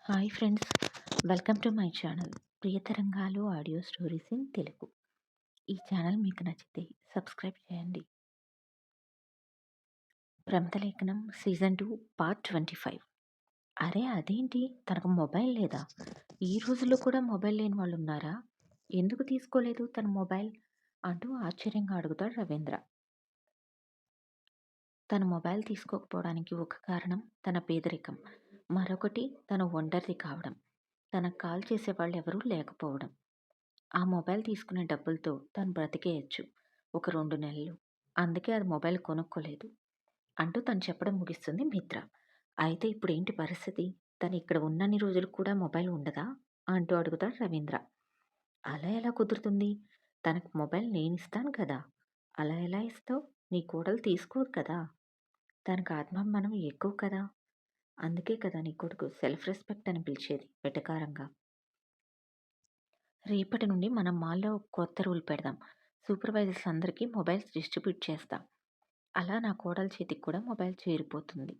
Hi friends, welcome to my channel Priyatarangalu audio stories in Telugu. ఈ channel మీకు నచ్చితే subscribe చేయండి. Pramadalekhanam season 2 part 25. అరే అదేంటి, తనకు మొబైల్ లేదా? ఈ రోజుల్లో కూడా మొబైల్ లేని వాళ్ళు ఉన్నారా? ఎందుకు తీసుకోలేదు తన మొబైల్ అంటూ ఆశ్చర్యంగా అడుగుతాడు రవీంద్ర. తన మొబైల్ తీసుకోకపోవడానికి ఒక కారణం తన పేదరికం, మరొకటి తన ఒంటరిది కావడం, తనకు కాల్ చేసేవాళ్ళు ఎవరూ లేకపోవడం. ఆ మొబైల్ తీసుకునే డబ్బులతో తను బ్రతికేయచ్చు ఒక 2 నెలలు. అందుకే అది మొబైల్ కొనుక్కోలేదు అంటూ తను చెప్పడం ముగిస్తుంది మిత్ర. అయితే ఇప్పుడేంటి పరిస్థితి? తను ఇక్కడ ఉన్నన్ని రోజులు కూడా మొబైల్ ఉండదా అంటూ అడుగుతాడు రవీంద్ర. అలా ఎలా కుదురుతుంది? తనకు మొబైల్ నేనిస్తాను కదా! అలా ఎలా ఇస్తావు? నీ కోడలు తీసుకోదు కదా! తనకు ఆత్మాభిమానం ఎక్కువ కదా! అందుకే కదా నీ కొడుకు సెల్ఫ్ రెస్పెక్ట్ అని పిలిచేది వెటకారంగా. రేపటి నుండి మనం మాల్లో కొత్త రూల్ పెడదాం. సూపర్వైజర్స్ అందరికీ మొబైల్స్ డిస్ట్రిబ్యూట్ చేస్తాం. అలా నా కోడలి చేతికి కూడా మొబైల్ చేరిపోతుంది.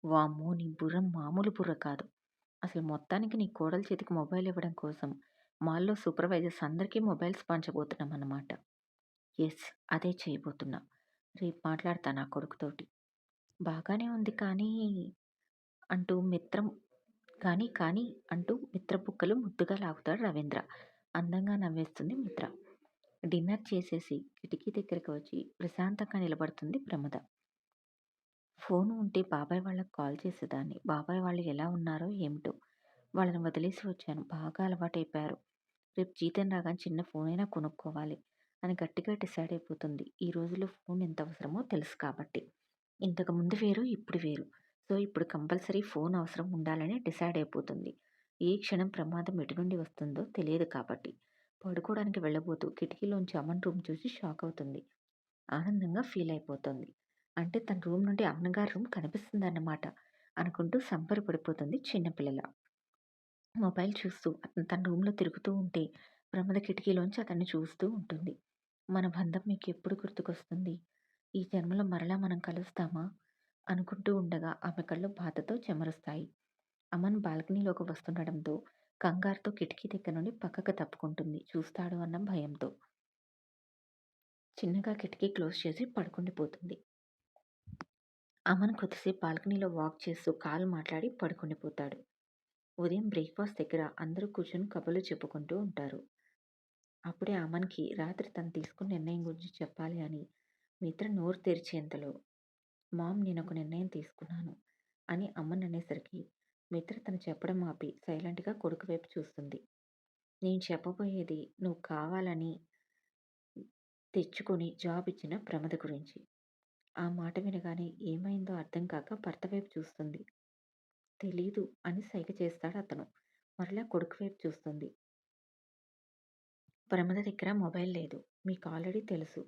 వామ్మో! నీ బుర్ర మామూలు బుర్ర కాదు. అసలు మొత్తానికి నీ కోడలి చేతికి మొబైల్ ఇవ్వడం కోసం మాల్లో సూపర్వైజర్స్ అందరికీ మొబైల్స్ పంచబోతున్నాం అన్నమాట. ఎస్, అదే చేయబోతున్నా. రేపు మాట్లాడతా నా కొడుకుతోటి. బాగానే ఉంది కానీ అంటూ మిత్రం కానీ అంటూ మిత్ర బుగ్గలు ముద్దుగా లాగుతాడు రవీంద్ర. అందంగా నవ్వేస్తుంది మిత్ర. డిన్నర్ చేసేసి కిటికీ దగ్గరికి వచ్చి ప్రశాంతంగా నిలబడుతుంది ప్రమద. ఫోను ఉంటే బాబాయ్ వాళ్ళకి కాల్ చేసేదాన్ని. బాబాయ్ వాళ్ళు ఎలా ఉన్నారో ఏమిటో. వాళ్ళని వదిలేసి వచ్చాను. బాగా అలవాటైపోయారు. రేపు జీతం రాగానే చిన్న ఫోనైనా కొనుక్కోవాలి అని గట్టిగా డిసైడ్ అయిపోతుంది. ఈ రోజుల్లో ఫోన్ ఎంత అవసరమో తెలుసు కాబట్టి. ఇంతకు ముందు వేరు, ఇప్పుడు వేరు. సో ఇప్పుడు కంపల్సరీ ఫోన్ అవసరం ఉండాలని డిసైడ్ అయిపోతుంది. ఏ క్షణం ప్రమాదం ఎటు నుండి వస్తుందో తెలియదు కాబట్టి. పడుకోవడానికి వెళ్ళబోతూ కిటికీలోంచి అమన్ రూమ్ చూసి షాక్ అవుతుంది. ఆనందంగా ఫీల్ అయిపోతుంది. అంటే తన రూమ్ నుండి అమ్మగారి రూమ్ కనిపిస్తుందన్నమాట అనుకుంటూ సంబరపడిపోతుంది చిన్నపిల్లల. మొబైల్ చూస్తూ అతను తన రూమ్లో తిరుగుతూ ఉంటే ప్రమద కిటికీలోంచి అతన్ని చూస్తూ ఉంటుంది. మన బంధం మీకు ఎప్పుడు గుర్తుకొస్తుంది? ఈ జన్మలో మరలా మనం కలుస్తామా అనుకుంటూ ఉండగా ఆమె కళ్ళు బాధతో చెమరుస్తాయి. అమన్ బాల్కనీలోకి వస్తుండడంతో కంగారుతో కిటికీ దగ్గర నుండి పక్కకు తప్పుకుంటుంది, చూస్తాడు అన్న భయంతో. చిన్నగా కిటికీ క్లోజ్ చేసి పడుకుండిపోతుంది. అమన్ కొద్దిసేపు బాల్కనీలో వాక్ చేస్తూ కాల్ మాట్లాడి పడుకుండిపోతాడు. ఉదయం బ్రేక్ఫాస్ట్ దగ్గర అందరూ కూర్చొని కబుర్లు చెప్పుకుంటూ ఉంటారు. అప్పుడే అమన్కి రాత్రి తను తీసుకున్న నిర్ణయం గురించి చెప్పాలి అని మిత్ర నోరు తెరిచేంతలో మామ్, నేను ఒక నిర్ణయం తీసుకున్నాను అని అమ్మన్ అనేసరికి మిత్ర తను చెప్పడం ఆపి సైలెంట్గా కొడుకు వైపు చూస్తుంది. నేను చెప్పబోయేది నువ్వు కావాలని తెచ్చుకొని జాబ్ ఇచ్చిన ప్రమద గురించి. ఆ మాట వినగానే ఏమైందో అర్థం కాక భర్త వైపు చూస్తుంది. తెలీదు అని సైగ చేస్తాడు అతను. మరలా కొడుకు వైపు చూస్తుంది. ప్రమద దగ్గర మొబైల్ లేదు. మీకు ఆల్రెడీ తెలుసు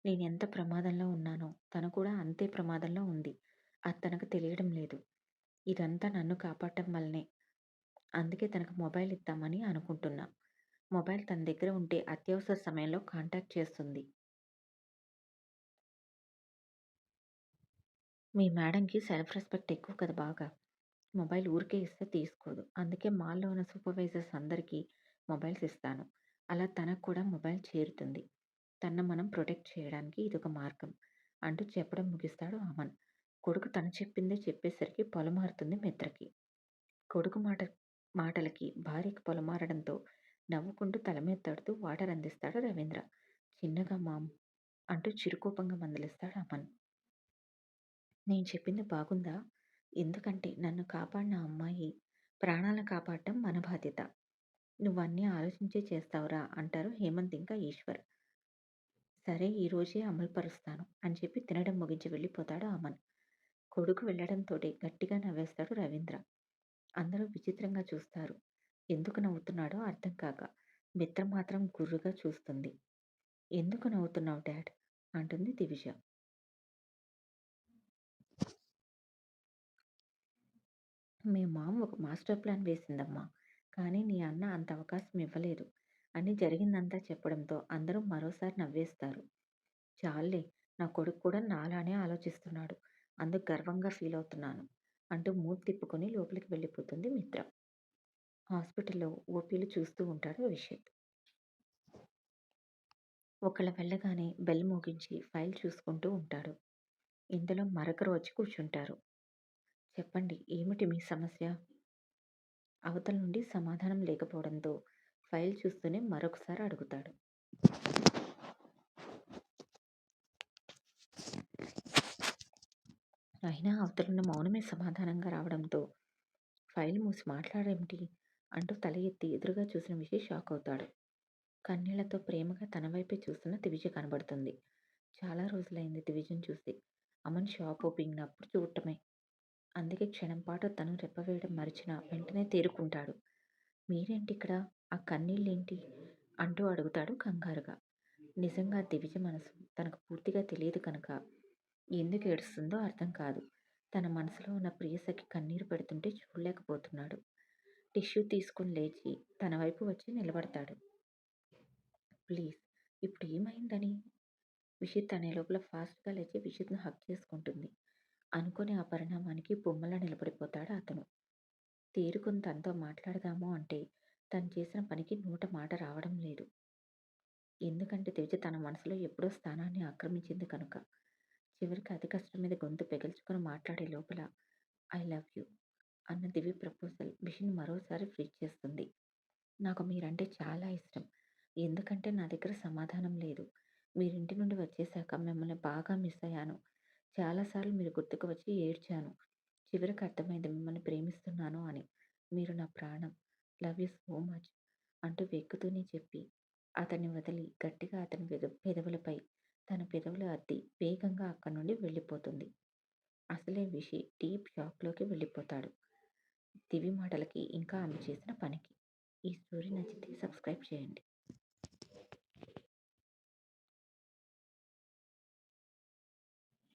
నేను ఎంత ప్రమాదంలో ఉన్నానో. తను కూడా అంతే ప్రమాదంలో ఉంది. అది తనకు తెలియడం లేదు. ఇదంతా నన్ను కాపాడటం వల్లనే. అందుకే తనకు మొబైల్ ఇద్దామని అనుకుంటున్నా. మొబైల్ తన దగ్గర ఉంటే అత్యవసర సమయంలో కాంటాక్ట్ చేస్తుంది. మీ మేడంకి సెల్ఫ్ రెస్పెక్ట్ ఎక్కువ కదా బాగా. మొబైల్ ఊరికే ఇస్తే తీసుకోదు. అందుకే మాల్లో ఉన్న సూపర్వైజర్స్ అందరికీ మొబైల్స్ ఇస్తాను. అలా తనకు కూడా మొబైల్ చేరుతుంది. తనను మనం ప్రొటెక్ట్ చేయడానికి ఇదొక మార్గం అంటూ చెప్పడం ముగిస్తాడు అమన్. కొడుకు తను చెప్పిందే చెప్పేసరికి పొలమారుతుంది మిత్రకి. కొడుకు మాటలకి భార్యకి పొలమారడంతో నవ్వుకుంటూ తల మీద తడుతూ వాటర్ అందిస్తాడు రవీంద్ర. చిన్నగా మామ్ అంటూ చిరుకోపంగా మందలిస్తాడు అమన్. నేను చెప్పింది బాగుందా? ఎందుకంటే నన్ను కాపాడిన అమ్మాయి ప్రాణాలను కాపాడటం మన బాధ్యత. నువ్వన్నీ ఆలోచించే చేస్తావురా అంటారు హేమంత్ ఇంకా ఈశ్వర్. సరే, ఈరోజే అమలుపరుస్తాను అని చెప్పి తినడం ముగించి వెళ్ళిపోతాడు అమన్. కొడుకు వెళ్ళడంతోటే గట్టిగా నవ్వేస్తాడు రవీంద్ర. అందరూ విచిత్రంగా చూస్తారు. ఎందుకు నవ్వుతున్నాడో అర్థం కాక మిత్ర మాత్రం గుర్రుగా చూస్తుంది. ఎందుకు నవ్వుతున్నావు డాడ్ అంటుంది దివిజ. మీ మామ ఒక మాస్టర్ ప్లాన్ వేసిందమ్మా, కానీ నీ అన్న అంత అవకాశం ఇవ్వలేదు అని జరిగిందంతా చెప్పడంతో అందరూ మరోసారి నవ్వేస్తారు. చాల్లే, నా కొడుకు కూడా నాలానే ఆలోచిస్తున్నాడు. అందుకు గర్వంగా ఫీల్ అవుతున్నాను అంటూ మూతి తిప్పుకొని లోపలికి వెళ్ళిపోతుంది మిత్ర. హాస్పిటల్‌లో ఓపీలు చూస్తూ ఉంటాడు విషిత్. ఒకళ్ళు వెళ్ళగానే బెల్ మోగించి ఫైల్ చూసుకుంటూ ఉంటాడు. ఇంతలో మరొకరు వచ్చి కూర్చుంటారు. చెప్పండి ఏమిటి మీ సమస్య? అవతల నుండి సమాధానం లేకపోవడంతో ఫైల్ చూస్తూనే మరొకసారి అడుగుతాడు. అయినా అవతలున్న మౌనమే సమాధానంగా రావడంతో ఫైల్ మూసి మాట్లాడేమిటి అంటూ తల ఎత్తి ఎదురుగా చూసిన విషి షాక్ అవుతాడు. కన్నీళ్లతో ప్రేమగా తన వైపే చూస్తున్న దివిజ కనబడుతుంది. చాలా రోజులైంది దివిజను చూసి. అమన్ షాప్ ఓపెనింగ్ అప్పుడు చూడటమే. అందుకే క్షణం పాటు తను రెప్పవేయడం మరిచిన వెంటనే తేరుకుంటాడు. మీరేంటిక్కడ? ఆ కన్నీళ్ళేంటి? అంటూ అడుగుతాడు కంగారుగా. నిజంగా దివిజ మనసు తనకు పూర్తిగా తెలియదు కనుక ఎందుకు ఏడుస్తుందో అర్థం కాదు. తన మనసులో ఉన్న ప్రియసఖి కన్నీరు పెడుతుంటే చూడలేకపోతున్నాడు. టిష్యూ తీసుకుని లేచి తన వైపు వచ్చి నిలబడతాడు. ప్లీజ్ ఇప్పుడు ఏమైందని? విషిత్ అనే లోపల ఫాస్ట్‌గా లేచి విషిత్‌ని హగ్ చేసుకుంటుంది. అనుకోని ఆ పరిణామానికి బొమ్మలా నిలబడిపోతాడు అతను. తేరుకొని తనతో మాట్లాడదాము అంటే తను చేసిన పనికి నోట మాట రావడం లేదు. ఎందుకంటే దివిజ తన మనసులో ఎప్పుడో స్థానాన్ని ఆక్రమించింది కనుక. చివరికి అతి కష్టం మీద గొంతు పెగల్చుకొని మాట్లాడే లోపల ఐ లవ్ యూ అన్న దివి ప్రపోజల్ విషిని మరోసారి ఫ్రీజ్ చేస్తుంది. నాకు మీరంటే చాలా ఇష్టం. ఎందుకంటే నా దగ్గర సమాధానం లేదు. మీరింటి నుండి వచ్చేసాక మిమ్మల్ని బాగా మిస్ అయ్యాను. చాలా సార్లు మీరు గుర్తుకు వచ్చి ఏడ్చాను. చివరికి అర్థమైంది మిమ్మల్ని ప్రేమిస్తున్నాను అని. మీరు నా ప్రాణం. లవ్ యూ సో మచ్ అంటూ వెక్కుతూనే చెప్పి అతన్ని వదిలి గట్టిగా అతని పెదవులపై తన పెదవులు అద్ది వేగంగా అక్కడి నుండి వెళ్ళిపోతుంది. అసలే విషి డీప్ షాక్‌లోకి వెళ్ళిపోతాడు. దివి మాటలకి ఇంకా ఆమె చేసిన పనికి. ఈ స్టోరీ నచ్చితే సబ్స్క్రైబ్ చేయండి.